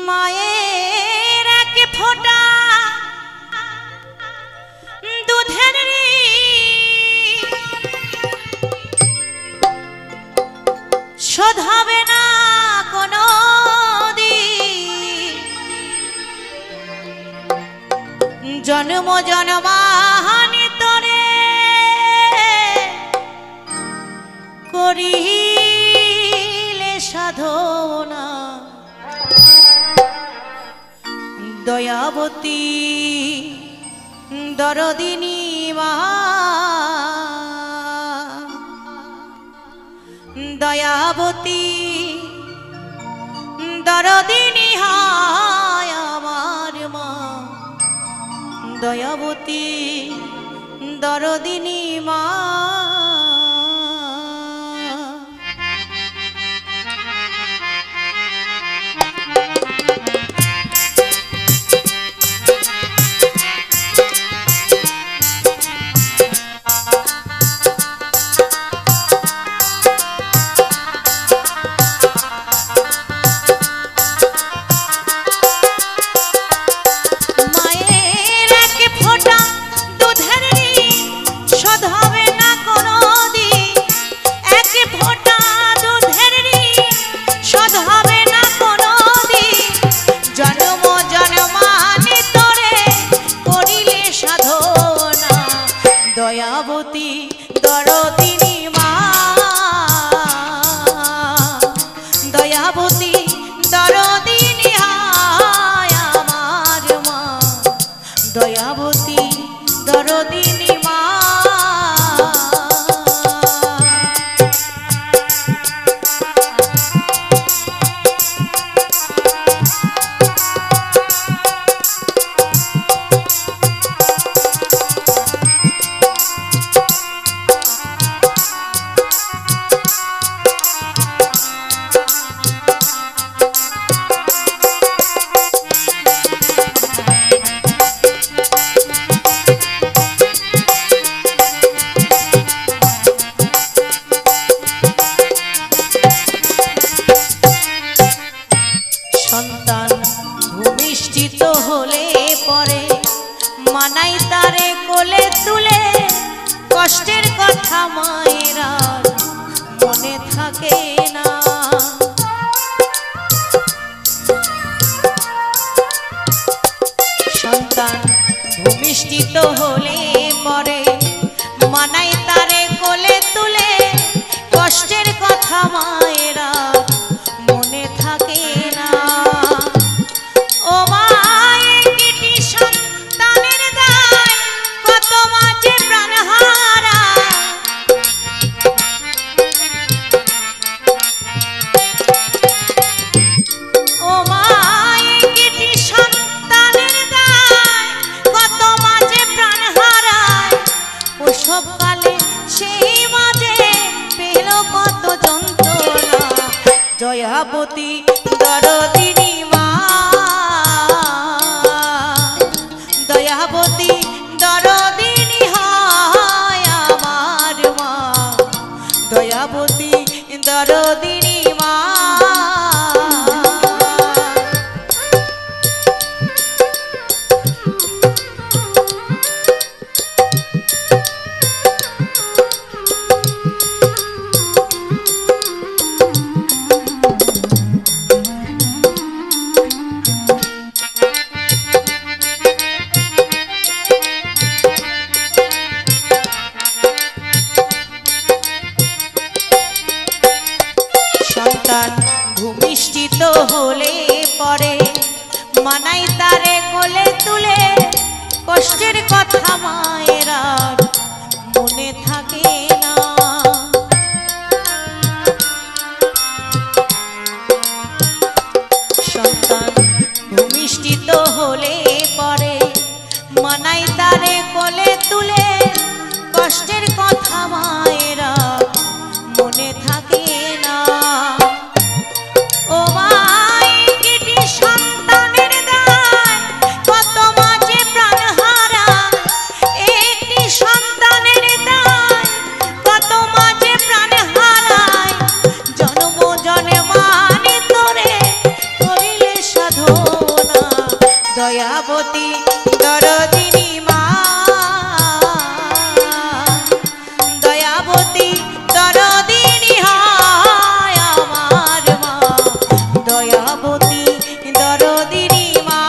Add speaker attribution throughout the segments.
Speaker 1: মায়ের এক ফোঁটা দুধের শোধ হবে না কোনো দিন, জন্ম জন্মান্তরে করিলে সাধনা। দয়াবতী দরদিনী মা, দয়াবতী দরদিনী হায় আমার মা, দয়াবতী দরদিনী মা। দয়াবতী দরদিনী মা, দয়াবতী দরদিনী হায় আমার মা, দয়াবতী দরদিনী মা। সন্তান ভূমিষ্ঠিত হলে পরে মানাই তারে কোলে তুলে, কষ্টের কথা মায়ের আর মনে থাকে না। সন্তান ভূমিষ্ঠিত হলে পরে মানাই তারে কোলে তুলে, কষ্টের কথা মায়ের আর মনে থাকে না। ও মা একটি সন্তানের দায় কত মাঝে প্রাণ হারায়, ও মা একটি সন্তানের দায় কত মাঝে প্রাণ হারায়, প্রসবকালে সেই মাঝে পেল কত যন্ত্রণা। দয়াবতী দরদিনী মা, দয়াবতী দরদিনী হায় আমার মা, দয়াবতী দরদিনী মা। সন্তান ভূমিষ্ঠিত হলে পরে মানাই তারে কোলে তুলে, কষ্টের কথা মায়ের আর মনে থাকে না। সন্তান ভূমিষ্ঠিত হলে পরে মানাই তারে কোলে তুলে, কষ্টের কথা মায়ের আর মনে থাকে না। ও মা একটি সন্তানের দায় কত মাঝে প্রাণ হারায়, একটি সন্তানের দায় কত মাঝে প্রাণ হারায়, জন্ম জন্মান্তরে করিলে সাধনা। দয়াবতী দরদিনী মা, দয়াবতী দরদিনী হয় আমার মা, দয়াবতী দরদিনী মা।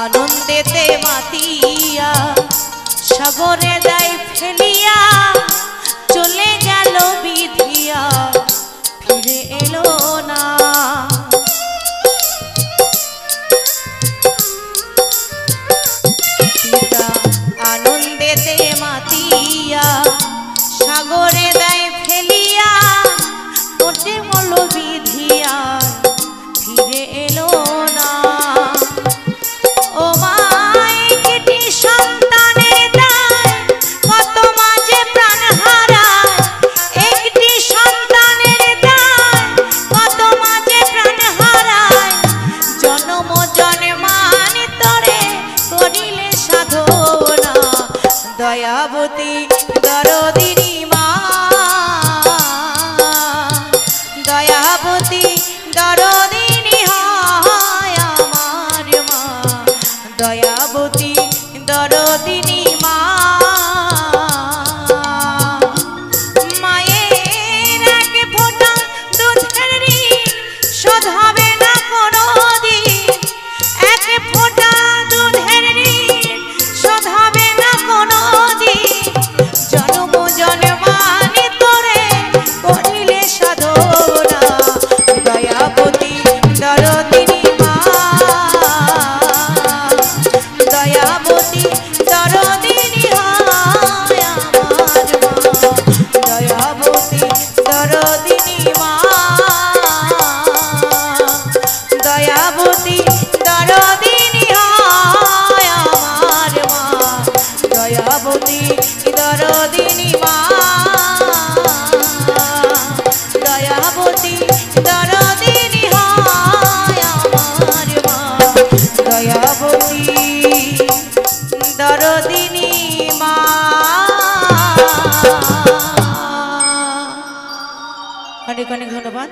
Speaker 1: আনন্দেতে মাতিয়া সাগরে দেয় ফেলিয়া, চলে গেল বিধিয়া ফিরে এলো না। পিতা আনন্দেতে মাতিয়া সাগরে দেয় ফেলিয়া, চলে গেল বিধিয়া ফিরে এলো না। ও মাই কেটি সন্তানের দায়, কত মাঝে প্রাণ হারায়, একটি সন্তানের দায়, কত মাঝে প্রাণ হারায়, জনম জন্মান্তরে করিলে সাধনা, দয়াবতী দরদিনী মা, দয়াবতী দরদিনী হয় আমার মা, দয়াবতী দরদিনী মা। মায়ের এক ফোঁটা দুধের ঋণ শোধ হবে না কোনোদিন, এক ফোঁটা দুধের ঋণ শোধ হবে না কোনোদিন, জন্ম জন্মান্তরে করিলে সাধনা, দয়াবতী দরদিনী মা, দয়াবতী দরদিনী হয় আমার মা, দয়াবতী দরদিনী মা, দয়াবতী দরদিনী হয় আমার মা, দয়াবতী দরদিনী মা, দয়াবতী দরদিনী হয় আমার মা, দয়াবতী দরদিনী মা। অনেক অনেক ধন্যবাদ।